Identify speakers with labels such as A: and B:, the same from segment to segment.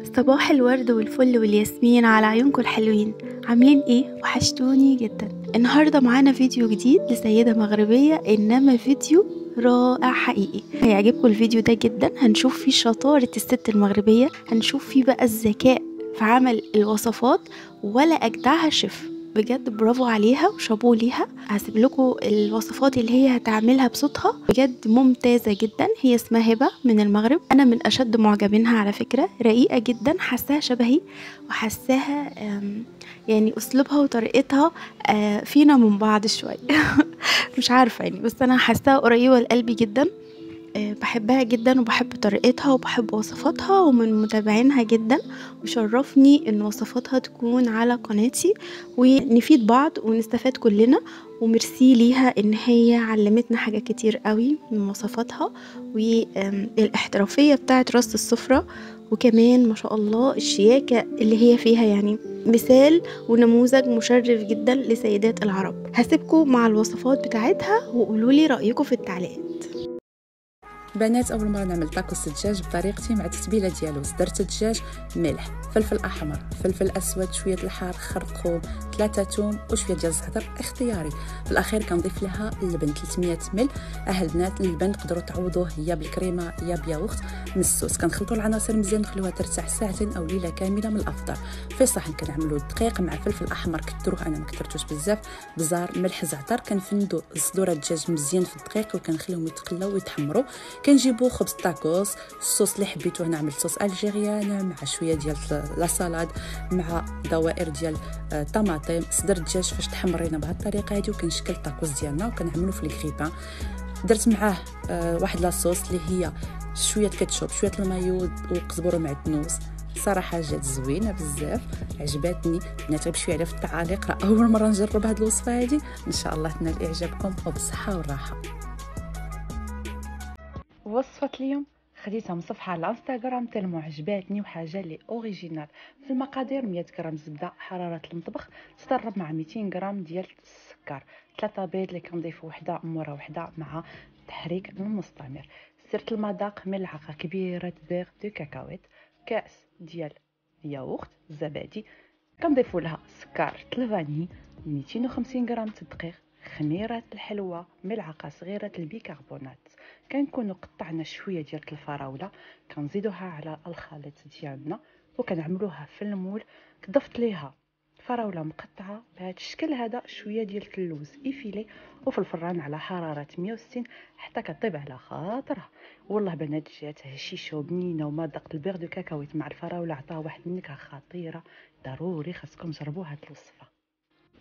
A: صباح الورد والفل والياسمين على عيونكم الحلوين. عاملين ايه؟ وحشتوني جدا. النهارده معانا فيديو جديد لسيدة مغربية، انما فيديو رائع حقيقي. هيعجبكم الفيديو ده جدا. هنشوف فيه شطارة الست المغربية، هنشوف فيه بقى الذكاء في عمل الوصفات، ولا اجدعها شيف. بجد برافو عليها وشابوه ليها. هسيب لكم الوصفات اللي هي هتعملها بصوتها، بجد ممتازة جدا. هي اسمها هبة من المغرب، انا من اشد معجبينها على فكرة. رقيقة جدا، حاساها شبهي وحاساها يعني اسلوبها وطريقتها فينا من بعض شوية. مش عارفة يعني، بس انا حاساها قريبة لقلبي جدا. بحبها جدا وبحب طريقتها وبحب وصفاتها، ومن متابعينها جدا. وشرفني ان وصفاتها تكون على قناتي ونفيد بعض ونستفاد كلنا. وميرسي ليها ان هي علمتنا حاجات كتير قوي من وصفاتها والاحترافية بتاعت رص السفرة، وكمان ما شاء الله الشياكة اللي هي فيها، يعني مثال ونموذج مشرف جدا لسيدات العرب. هسيبكم مع الوصفات بتاعتها وقولولي رأيكم في التعليقات.
B: بنات، اول مره نعمل طاكوس الدجاج بطريقتي مع التتبيله ديالو. درت الدجاج، ملح، فلفل احمر، فلفل اسود، شويه الحار، خرقوم، 3 توم وشويه ديال الزعتر اختياري. في الاخير كنضيف لها اللبن 300 مل. البنات اللبن تقدروا تعوضوه يا بالكريمه يا بياغورت مسوس. كنخلطوا العناصر مزيان، نخلوها ترتاح ساعتين او ليله كامله من الافضل. في صحن كنعملوا الدقيق مع فلفل احمر، كثروه، انا ما كثرتوش بزاف، بزار، ملح، زعتر. كنفندوا صدور الدجاج مزيان في الدقيق وكنخليهم يتقلاو ويتحمروا. كنجيبو خبز طاكوس، الصوص اللي حبيتو هنا عملت صوص الجيريان مع شويه ديال لا سالاد مع دوائر ديال طماطم. صدر الدجاج فاش تحمرينا بهذه الطريقه هذه، وكنشكل الطاكوس ديالنا وكنعملو في الكريبان. درت معاه واحد لاصوص اللي هي شويه كاتشوب، شويه المايو وقزبر ومعدنوس. صراحه جات زوينه بزاف، عجبتني. بنات بشويه عليها في التعاليق، راه اول مره نجرب هذه الوصفه هذه. ان شاء الله تنال اعجابكم وبالصحه والراحه. وصفة اليوم خديتها من صفحة على الانستغرام تلمو عجباتني وحاجة لي اوريجينال. في المقادير 100 غرام زبدة حرارة المطبخ تضرب مع 200 غرام ديال السكر، 3 بيض اللي كنضيفوا وحدة مورا وحدة مع تحريك مستمر، سرت المذاق ملعقة كبيرة بيغ دو كاكاويت، كاس ديال ياغورت زبادي، كنضيفوا لها سكر الفاني، 250 غرام الدقيق، خميرة الحلوى، ملعقة صغيرة البيكربونات. كنكونوا قطعنا شويه ديال الفراوله كنزيدوها على الخليط ديالنا وكنعملوها في المول. ضفت ليها فراوله مقطعه بهذا الشكل هذا، شويه ديال اللوز ايفيلي، وفي الفران على حراره 160 حتى كطيب على خاطرها. والله بنات جات هشيشه وبنينه، ومذاق البيغ دو كاكاويت مع الفراوله عطاه واحد النكهه خطيره. ضروري خاصكم تجربوا هذه الوصفه.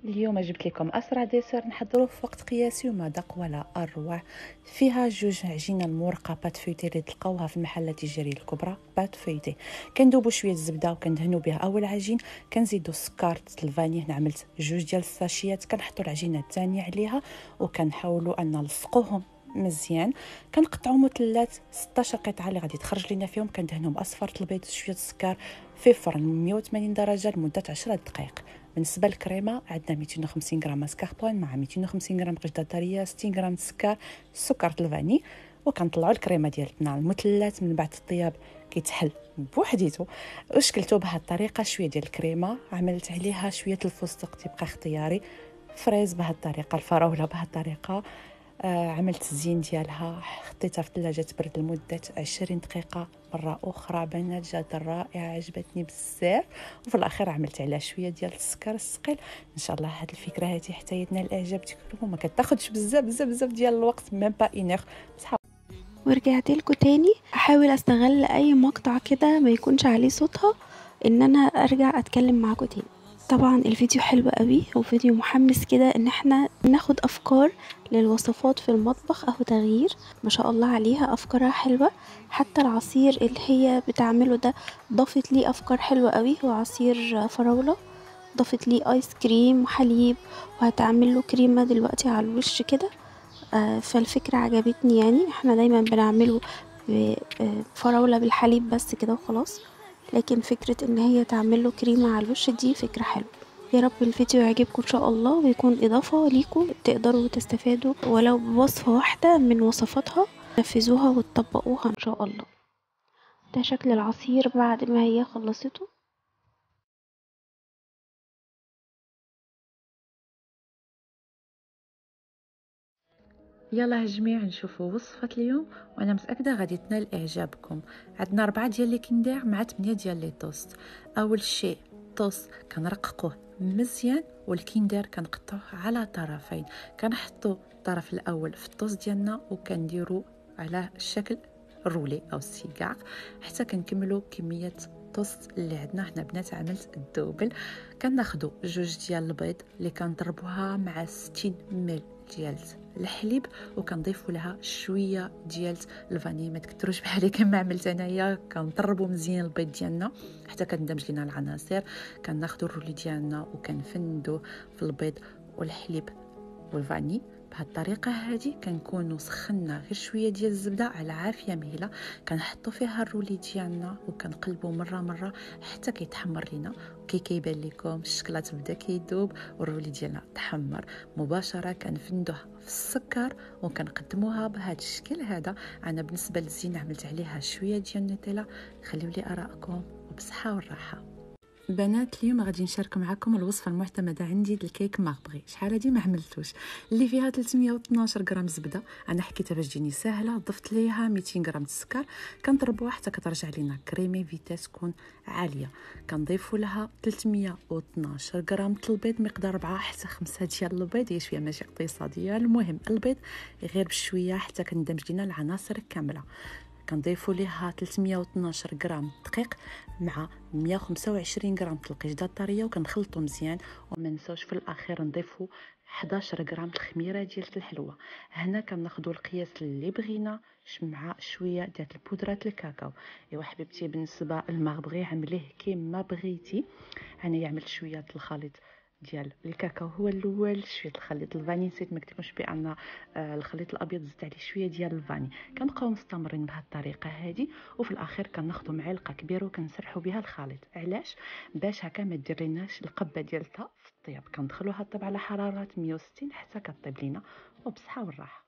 B: اليوم جبت لكم اسرع ديسير نحضروه في وقت قياسي ومذاق ولا اروع. فيها جوج عجينه المورقه بات فويتي اللي تلقاوها في المحلات التجاريه الكبرى. بات فويتي كندوبوا شويه الزبده وكندهنوا بها اول عجين، كنزيدوا السكر الفاني. هنا عملت جوج ديال الساشيات، كنحطوا العجينه الثانيه عليها وكنحاولوا ان نلصقوهم مزيان. كنقطعوا مثلثات 16 قطعه اللي غادي تخرج لنا فيهم، كندهنهم باصفر البيض شويه السكر في فرن 180 درجه لمده 10 دقائق. بالنسبه للكريمه عندنا 250 غرام ماسكاربون مع 250 غرام قشطه طريه، 60 غرام السكر الفاني. وكنطلعوا الكريمه ديالنا المثلث من بعد الطياب كيتحل بوحديته. وشكلته بهذه الطريقه، شويه ديال الكريمه عملت عليها شويه الفستق تبقى اختياري، فريز بهذه الطريقه، الفراوله بهذه الطريقه. عملت الزين ديالها، حطيتها في الثلاجه تبرد لمده 20 دقيقه. مره اخرى بنات جات رائعه، عجبتني بزاف. وفي الاخير عملت عليها شويه ديال السكر الثقيل. ان شاء الله هذه الفكره هذه حتى يدنا الاعجاب ديالكم، ما كتاخذش بزاف ديال الوقت، ميم با اونيغ.
A: ورجعت لكم تاني احاول استغل اي مقطع كده ما يكونش عليه صوتها، ان انا ارجع اتكلم معاكم تاني. طبعا الفيديو حلو قوي وفيديو محمس كده، ان احنا ناخد افكار للوصفات في المطبخ او تغيير. ما شاء الله عليها افكارها حلوة. حتى العصير اللي هي بتعمله ده ضافت لي افكار حلوة قوي، وعصير فراولة ضافت لي ايس كريم وحليب، وهتعمل له كريمة دلوقتي على الوش كده. فالفكرة عجبتني. يعني احنا دايما بنعمله فراولة بالحليب بس كده وخلاص، لكن فكرة ان هي تعمله كريمة على الوش دي فكرة حلوة. يا رب الفيديو يعجبكم ان شاء الله، ويكون اضافة ليكم تقدروا تستفادوا ولو بوصفة واحدة من وصفاتها، نفذوها وتطبقوها ان شاء الله. ده شكل العصير بعد ما هي خلصته.
B: يلا جميع نشوفوا وصفة اليوم وانا متأكدة غادي تنال اعجابكم. عندنا 4 ديال لي كندير مع 8 ديال لي توست. اول شيء التوست كنرققوه مزيان والكندير كنقطعوه على طرفين، كنحطوا الطرف الاول في التوست ديالنا وكنديروا على شكل رولي او سيكاع حتى كنكملوا كميه التوست اللي عندنا. حنا بنات عملت الدوبل. كناخذوا 2 ديال البيض اللي كنضربوها مع 60 مل ديال الحليب وكنضيفوا لها شويه ديال الفاني. ما تكثروش بحالي كما عملت انايا. كنطربوا مزيان البيض ديالنا حتى كندمج لينا العناصر. كناخذوا الرولي ديالنا وكنفندوه في البيض والحليب والفاني. بهذه الطريقه هذه كنكونوا سخنا غير شويه ديال الزبده على عافيه مهله، كنحطوا فيها الرولي ديالنا وكنقلبوا مره حتى كيتحمر لينا. كيبان لكم الشكلاط بدا كيذوب والرولي ديالنا تحمر مباشره. كنفندوه في السكر وكنقدموها بهذا الشكل هذا. انا بالنسبه للزينه عملت عليها شويه ديال النوتيلا. خليوا لي ارائكم وبصحه والراحه. بنات اليوم غادي نشارك معكم الوصفه المعتمده عندي للكيك ماربغي. شحال هادي ما عملتوش، اللي فيها 312 غرام زبده. انا حكيتها باش تجيني سهله. ضفت ليها 200 غرام السكر، كنضربوها حتى كترجع لينا كريمي فيتاس تكون عاليه. كنضيفوا لها 312 غرام البيض، مقدار 4 حتى 5 ديال البيض. هي شويه ماشي اقتصاديه، المهم البيض غير بشويه حتى كندمج لينا العناصر كامله. كنضيفوا ليها 312 غرام دقيق مع 125 غرام القشده الطريه وكنخلطوا مزيان. وما نساوش في الاخير نضيفوا 11 غرام الخميره ديال الحلوه. هنا كناخذوا القياس اللي بغينا مع شويه ديال البودره الكاكاو. ايوا حبيبتي بالنسبه للمغبغي عمليه كيما بغيتي. انا عملت شويه الخليط ديال الكاكاو هو الاول، شويه الخليط الفاني. نسيت ما قلتلكمش بان الخليط الابيض زدت عليه شويه ديال الفاني. كنبقاو مستمرين بهذه الطريقه هذه وفي الاخير كناخذوا معلقه كبيره وكنسرحوا بها الخليط. علاش؟ باش هكا ما دير ليناش القبه ديالتها في الطياب. كندخلوها طيب على حراره 160 حتى كطيب لينا وبصحه والراحه.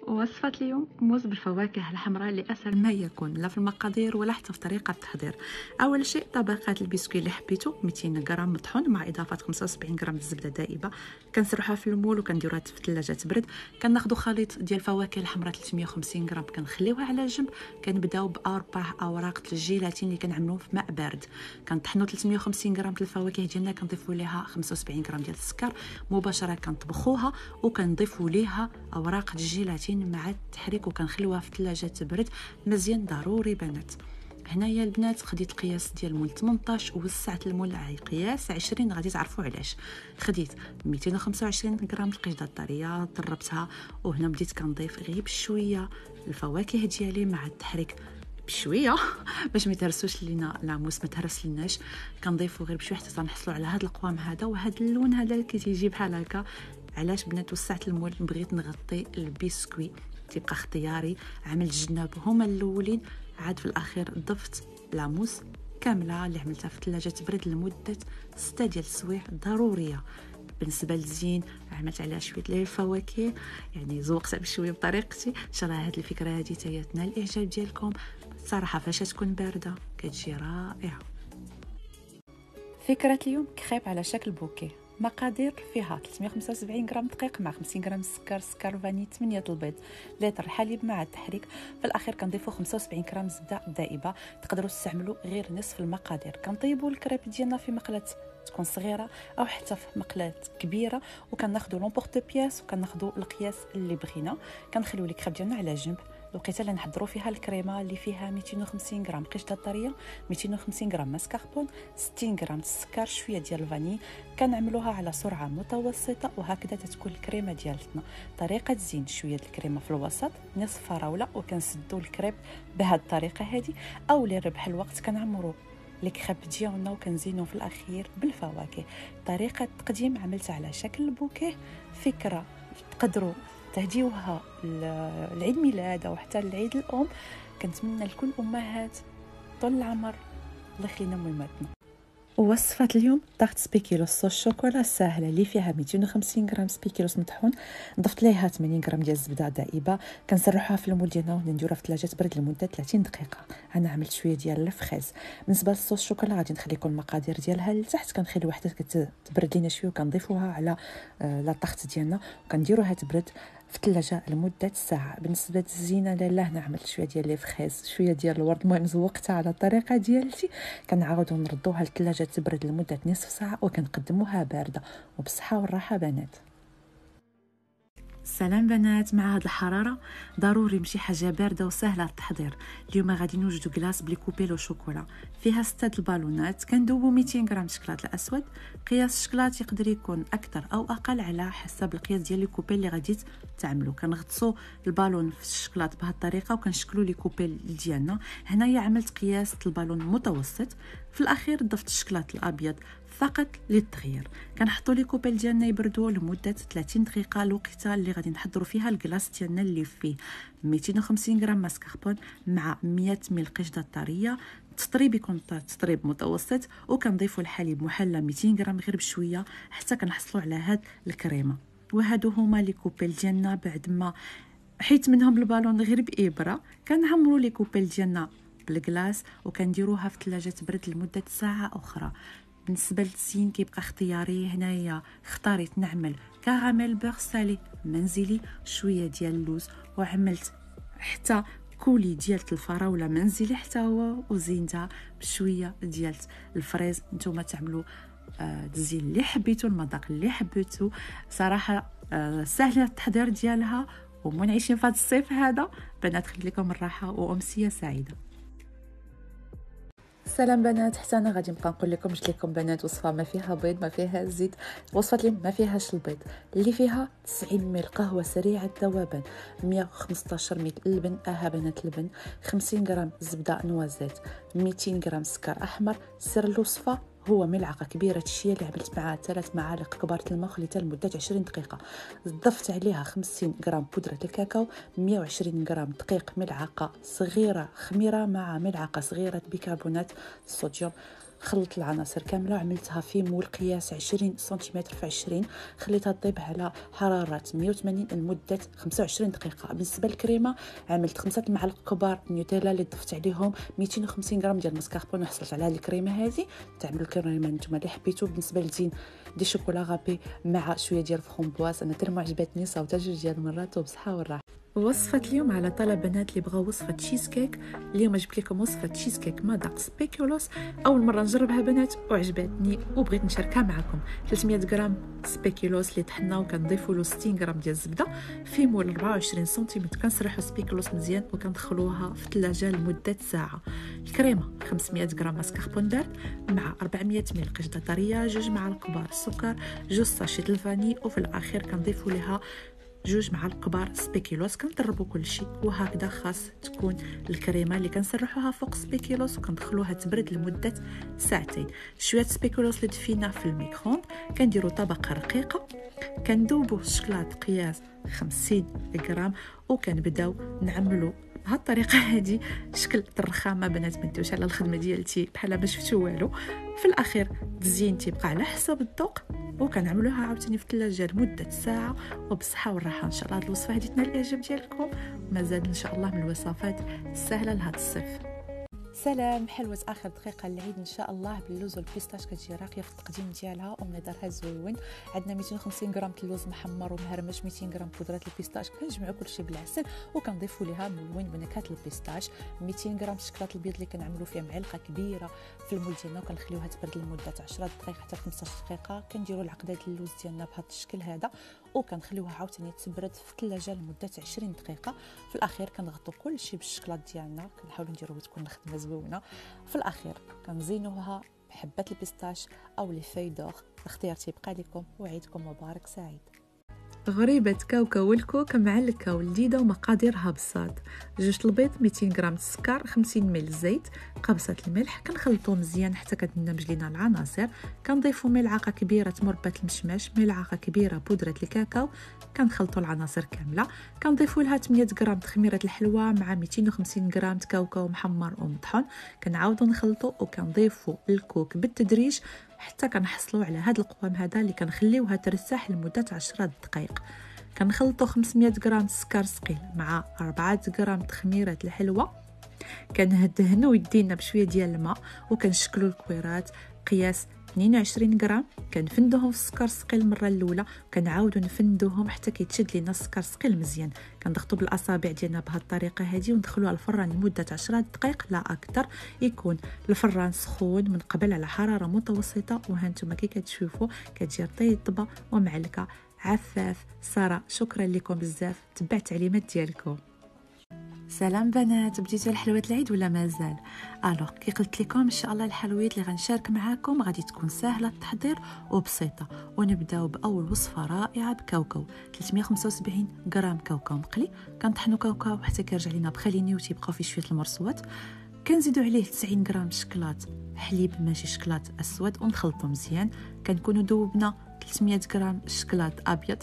B: وصفة اليوم موز بالفواكه الحمراء اللي اسهل ما يكون، لا في المقادير ولا حتى في طريقه التحضير. اول شيء طبقات البسكوي اللي حبيتو 200 غرام مطحون مع اضافه 75 غرام الزبده دائبه. كنسرحوها في المول وكنديروها في الثلاجه تبرد. كناخذوا خليط ديال الفواكه الحمراء 350 غرام كنخليوها على جنب. كنبداو باربع اوراق الجيلاتين اللي كنعملوهم في ماء بارد. كنطحنوا 350 غرام الفواكه ديالنا، كنضيفوا ليها 75 غرام ديال السكر مباشره. كنطبخوها وكنضيفوا ليها اوراق الجيلاتين مع التحريك وكنخليوها في الثلاجه تبرد مزيان. ضروري بنات. هنايا البنات خديت القياس ديال المول 18 ووسعت المول على قياس 20. غادي تعرفوا علاش. خديت 225 غرام القشده الطريه ضربتها وهنا بديت كنضيف غير بشويه الفواكه ديالي مع التحريك بشويه باش ما يتهرسوش لينا لاموس، ما تهرس ليناش. كنضيفوا غير بشويه حتى نحصلوا على هذا القوام هذا وهذا اللون هذا اللي كيجي بحال هكا. علاش بنات وسعت المول؟ بغيت نغطي البسكوي، تبقى اختياري. عملت جناب هما الاولين، عاد في الاخير ضفت لاموس كامله اللي عملتها في الثلاجه تبرد لمده 6 ديال السوايع ضروريه. بالنسبه للزين عملت عليها شويه ديال الفواكه، يعني زوقتها بشويه بطريقتي. ان شاء الله هذه الفكره هذه حتى تنال الاعجاب ديالكم. صراحه فاش تكون بارده كتجي رائعه. فكره اليوم كريب على شكل بوكيه. مقادير فيها 375 غرام دقيق مع 50 غرام سكر فاني، 8 البيض، لتر الحليب مع التحريك. في الاخير كنضيفوا 75 غرام زبده دائبه. تقدروا تستعملوا غير نصف المقادير. كنطيبوا الكريب ديالنا في مقله تكون صغيره او حتى في مقله كبيره وكناخذوا لومبورت بياس وكناخذوا القياس اللي بغينا. كنخليو الكريب ديالنا على جنب. الوقيته اللي نحضروا فيها الكريمه اللي فيها 250 غرام قشطه طريه، 250 غرام ماسكاربون، 60 غرام السكر، شويه ديال الفاني. كنعملوها على سرعه متوسطه وهكذا تتكون الكريمه ديالتنا. طريقه تزيين شويه الكريمه في الوسط، نصف فراوله، وكنسدوا الكريب بهذه الطريقه هذه. او لربح الوقت كنعمروا الكريب ديالنا وكنزينوا في الاخير بالفواكه. طريقه التقديم عملتها على شكل بوكيه. فكره تقدروا تهديوها العيد ميلاد او حتى العيد الام. كنتمنى لكل امهات طول العمر الله يخلينا مولاتنا. وصفة اليوم طاغت سبيكيلوس صوص الشوكولا الساهله اللي فيها 250 غرام سبيكيلوس مطحون، ضفت ليها 80 غرام ديال الزبده دائبه، كنسرحوها في المول ديالنا ونديروها في الثلاجه تبرد لمده 30 دقيقه. انا عملت شويه ديال الفخيز. بالنسبه للصوص الشوكولا غادي نخلي لكم المقادير ديالها لتحت، كنخلي وحده كتبرد لينا شويه وكنضيفوها على لاطاخت ديالنا وكنديروها تبرد في الثلاجه لمده ساعه. بالنسبه للزينه لاله هنا عملت شويه ديال لي فخيز، شويه ديال الورد، المهم زوقتها على الطريقه ديالتي. كنعاودو نردوها للثلاجه تبرد لمده نصف ساعه وكنقدموها بارده. وبصحه والراحه بنات. سلام بنات، مع هاد الحراره ضروري نمشي حاجه بارده وسهله التحضير. اليوم غادي نوجدوا كلاص بلي كوبيلو شوكولا، فيها 6 البالونات. كندوبوا 200 غرام شكلاط الاسود. قياس الشكلاط يقدر يكون اكثر او اقل على حسب القياس ديال لي كوبيل اللي غادي تعملوا. كنغطسوا البالون في الشكلاط بهذه الطريقه وكنشكلوا لي كوبيل ديالنا. هنايا عملت قياس البالون متوسط. في الاخير ضفت الشكلاط الابيض فقط للتغيير. كنحطوا لي كوبيل ديالنا يبردوا لمده 30 دقيقه، الوقيته اللي غادي نحضروا فيها الكلاص ديالنا اللي فيه 250 غرام ماسكاربون مع 100 مل قشطه طريه. التطريب يكون تطريب متوسط، وكنضيفوا الحليب محلى 200 غرام غير بشويه حتى كنحصلوا على هاد الكريمه. وهادو هما لي كوبيل ديالنا. بعد ما حيت منهم البالون غير بابره، كنعمروا لي كوبيل ديالنا بالكلاص وكنديروها في الثلاجه تبرد لمده ساعه اخرى. بالنسبه للزين كيبقى اختياري. هنايا اختاريت نعمل كراميل بور سالي منزلي، شويه ديال اللوز، وعملت حتى كولي ديال الفراوله منزلي حتى هو، وزينتها بشويه ديال الفريز. نتوما تعملوا الزين اللي حبيتو، المذاق اللي حبيتو. صراحه سهله التحضير ديالها ومنعشين في هذا الصيف هذا. بنات خلي لكم الراحه وامسيه سعيده. سلام بنات، حتى انا غادي نبقى نقول لكم جبت لكم بنات وصفه ما فيها بيض ما فيها زيت. وصفه اليوم ما فيهاش البيض، اللي فيها 90 مل قهوه سريعه الذوبان، 115 مل لبن بنات لبن، 50 غرام زبده نوازيت، 200 غرام سكر احمر. سر الوصفه هو ملعقه كبيره الشيا اللي عملت معها 3 معالق كبار الماء وخليتها لمده 20 دقيقه. ضفت عليها 50 غرام بودره الكاكاو، 120 غرام دقيق، ملعقه صغيره خميره مع ملعقه صغيره بيكربونات الصوديوم. خلطت العناصر كامله وعملتها في مول قياس 20 سنتيمتر في 20. خليتها تطيب على حراره 180 لمده 25 دقيقه. بالنسبه للكريمه عملت 5 معالق كبار نيوتيلا اللي ضفت عليهم 250 غرام ديال المسكربون وحصلت على هذه الكريمه هذه. تعملوا الكريمه نتوما اللي حبيتو. بالنسبه للزين دي شوكولا غابي مع شويه ديال الفرomboise، انا ترمو عجبتني صوتها 2 ديال المرات. وبصحه والراحه. وصفة اليوم على طلب بنات اللي بغاو وصفة تشيز كيك. اليوم جبت لكم وصفة تشيز كيك مذاق سبيكيولوس. أول مرة نجربها بنات وعجبتني وبغيت نشاركها معكم. 300 غرام سبيكيولوس اللي طحنا وكنضيفوا له 60 غرام ديال الزبدة في مول 24 سنتيمتر. كنسرحوا سبيكيولوس مزيان وكندخلوها في الثلاجة لمدة ساعة. الكريمة 500 غرام ماسكاربون بارد مع 400 مل قشطة طرية، 2 معالق كبار السكر، 2 ساشيت الفاني، وفي الأخير كنضيفوا لها 2 معالق كبار سبيكيلوس. كنضربوا كل شيء وهكذا خاص تكون الكريمه اللي كنسرحوها فوق سبيكيلوس وكندخلوها تبرد لمده ساعتين. شويه سبيكيلوس اللي دفينا في الميكرووند. كنديروا طبقه رقيقه، كندوبوا الشكلاط قياس 50 غرام وكنبداو نعملوا بهذه الطريقه هذه شكل الرخامه. بنات ما نديروش على الخدمه ديالتي بحال ما شفتوا والو. في الاخير التزيين تيبقى على حسب الذوق، وكنعملوها عاوتاني في الثلاجه لمده ساعه. وبصحه والراحه. ان شاء الله هذه الوصفه هذه تنال الاعجاب ديالكم. مازال ان شاء الله من الوصفات السهله لهذا الصيف. سلام، حلوه اخر دقيقه للعيد ان شاء الله باللوز والبيستاش. كتجي راقيه في التقديم ديالها ومنظرها زوين. عندنا 250 غرام اللوز محمر ومهرمش، 200 غرام بودره البيستاش. كنجمعوا كلشي بالعسل وكنضيفوا ليها ملون بنكهه البيستاش. 200 غرام الشكلاط البيض اللي كنعملوا فيه معلقه كبيره في المول ديالنا وكنخليوها تبرد لمده 10 دقائق حتى 15 دقيقه. كنديروا العقده ديال اللوز ديالنا بهذا الشكل هذا وكنخليوها عاوتاني تبرد في الثلاجه لمده 20 دقيقه. في الاخير كنغطوا كلشي بالشكلاط ديالنا، كنحاولوا نديروه تكون الخدمه زوينه. في الاخير كنزينوها بحبات البيستاش او لي فاي دور. الاختيار تيبقى لكم وعيدكم مبارك سعيد.
C: غريبة كاوكاو والكوك مع الكاو لذيذة ومقاديرها بساط. 2 البيض، 200 غرام السكر، 50 مل زيت، قبصة الملح. كنخلطو مزيان حتى كتندمج لينا العناصر. كنضيفو ملعقة كبيرة مربى المشماش، ملعقة كبيرة بودرة الكاكاو. كنخلطو العناصر كاملة. كنضيفو لها 800 غرام تخميرة الحلوى مع 250 غرام كاوكاو محمر ومطحون. كنعاودو نخلطو وكنضيفو الكوك بالتدريج حتى كنحصلوا على هذا القوام هذا اللي كنخليوها ترتاح لمده 10 دقائق. كنخلطوا 500 غرام سكر ثقيل مع 4 غرام تخميره الحلوى. كنهدهنوا يدينا بشويه ديال الماء وكنشكلوا الكويرات قياس 22 غرام. كنفندوهم في السكر ثقيل المره الاولى وكنعاودوا نفندوهم حتى كيتشد لينا السكر ثقيل مزيان. كنضغطوا بالاصابع ديالنا بهذه الطريقه هذه وندخلوها الفران لمده 10 دقائق لا اكثر. يكون الفران سخون من قبل على حراره متوسطه. وهانتوما كي كتشوفوا كتجي رطيبه ومعلكه عفاف. ساره شكرا لكم بزاف، تبع التعليمات ديالكم. سلام بنات، بديتوا الحلويات العيد ولا مازال؟ الوغ كي قلت لكم ان شاء الله الحلويات اللي غنشارك معاكم غادي تكون سهله التحضير وبسيطه. ونبداو باول وصفه رائعه بكاوكاو. 375 غرام كاوكاو مقلي. كنطحنوا كاوكاو حتى كيرجع لينا بخليني وتيبقاو فيه شويه المرصوات. كنزيدوا عليه 90 غرام شكلاط حليب ماشي شكلاط اسود ونخلطوا مزيان. كنكونوا ذوبنا 300 غرام شكلاط ابيض.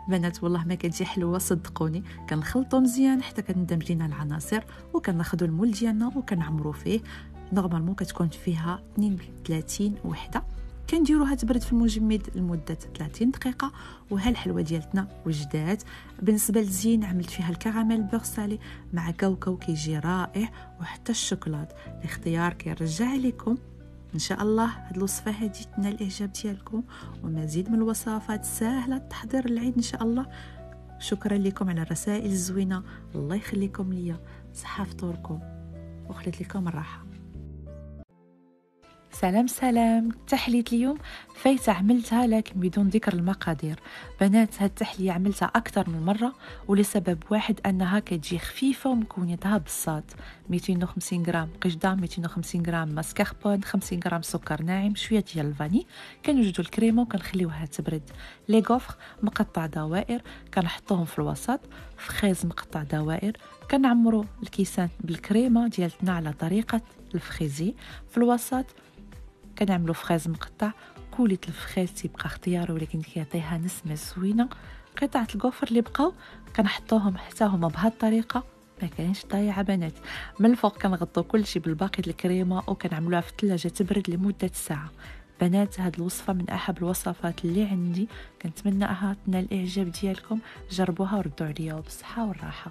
C: بنات والله ما كتجي حلوه صدقوني. كنخلطوا مزيان حتى كندمج لينا العناصر وكناخذوا المول ديالنا وكنعمروا فيه. نورمالمون كتكون فيها 32 وحده. كنديروها تبرد في المجمد لمده 30 دقيقه. وها الحلوه ديالتنا وجدات. بالنسبه للزين عملت فيها الكراميل بور سالي مع كاوكاو كيجي رائع، وحتى الشوكولات. الاختيار كيرجع لكم ان شاء الله. هاد الوصفه هذه تنال الاعجاب ديالكم ومزيد من الوصفات سهله التحضير العيد ان شاء الله. شكرا لكم على الرسائل الزوينه، الله يخليكم ليا. صحه فطوركم وخليت لكم الراحه. سلام تحلية اليوم فايته عملتها لكن بدون ذكر المقادير. بنات هاد التحليه عملتها اكثر من مره ولسبب واحد، انها كتجي خفيفه ومكوناتها بساط. 250 غرام قشده، 250 غرام ماسكاربون، 50 غرام سكر ناعم، شويه ديال الفاني. كنوجدوا الكريمه وكنخليوها تبرد. لي غوفر مقطع دوائر كنحطوهم في الوسط. فخيز مقطع دوائر. كنعمروا الكيسان بالكريمه ديالتنا على طريقه الفخيزي. في الوسط كنعملوا فخيز مقطع. كولة الفخيز تيبقى اختياري ولكن كيعطيها نسمه زوينه. قطعه الكوفر اللي بقاو كنحطوهم حتى هما بهذه الطريقه، ما كاينش ضايعه بنات. من الفوق كنغطوا كلشي بالباقي ديال الكريمه وكنعملوها في الثلاجه تبرد لمده ساعه. بنات هاد الوصفه من احب الوصفات اللي عندي، كنتمنى تنال الاعجاب ديالكم. جربوها وردوا عليا وبالصحه والراحه.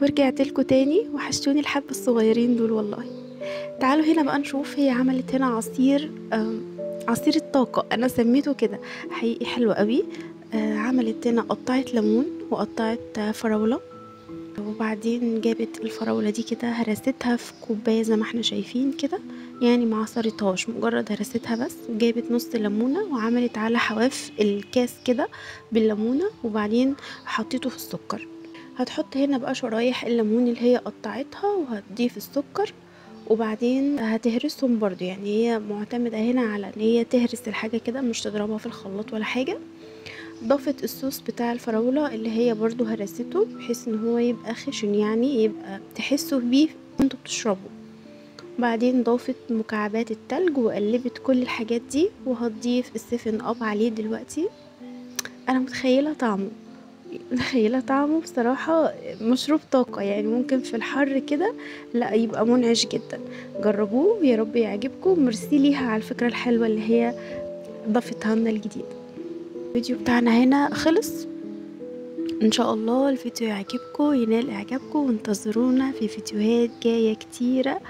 A: ورجعت لكم تاني، وحشتوني الحبة الصغيرين دول والله. تعالوا هنا بقى نشوف هي عملت هنا عصير الطاقة، انا سميته كده حقيقي حلو قوي. عملت هنا قطعت ليمون وقطعت فراولة، وبعدين جابت الفراولة دي كده هرستها في كوباية زي ما احنا شايفين كده، يعني ما عصرتهاش، مجرد هرستها بس. وجابت نص ليمونة وعملت على حواف الكاس كده بالليمونة، وبعدين حطيته في السكر. هتحط هنا بقى شرايح الليمون اللي هي قطعتها وهتضيف السكر، وبعدين هتهرسهم برضو. يعني هي معتمدة هنا على ان هي تهرس الحاجة كده، مش تضربها في الخلاط ولا حاجة. ضافت الصوص بتاع الفراولة اللي هي برضو هرسته بحيث ان هو يبقى خشن، يعني يبقى تحسوا بيه وانتوا بتشربوا. بعدين ضافت مكعبات التلج وقلبت كل الحاجات دي، وهتضيف السيفن اب عليه دلوقتي. انا متخيلة طعمه بصراحة مشروب طاقة، يعني ممكن في الحر كده لا يبقى منعش جدا. جربوه يا رب يعجبكم. ميرسي ليها على الفكرة الحلوة اللي هي ضافتها لنا الجديدة. الفيديو بتاعنا هنا خلص، ان شاء الله الفيديو يعجبكم ينال اعجابكم، وانتظرونا في فيديوهات جاية كتيرة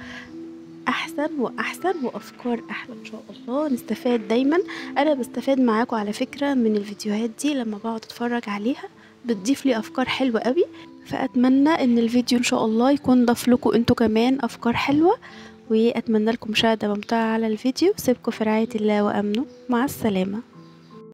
A: احسن واحسن وافكار احلى ان شاء الله. نستفاد دايما. انا بستفاد معاكم على فكرة من الفيديوهات دي، لما بقعد اتفرج عليها بتضيف لي افكار حلوة قوي. فاتمنى ان الفيديو ان شاء الله يكون ضاف لكم انتوا كمان افكار حلوة، واتمنى لكم مشاهدة ممتعة على الفيديو. سيبكم في رعاية الله وامنه. مع السلامة.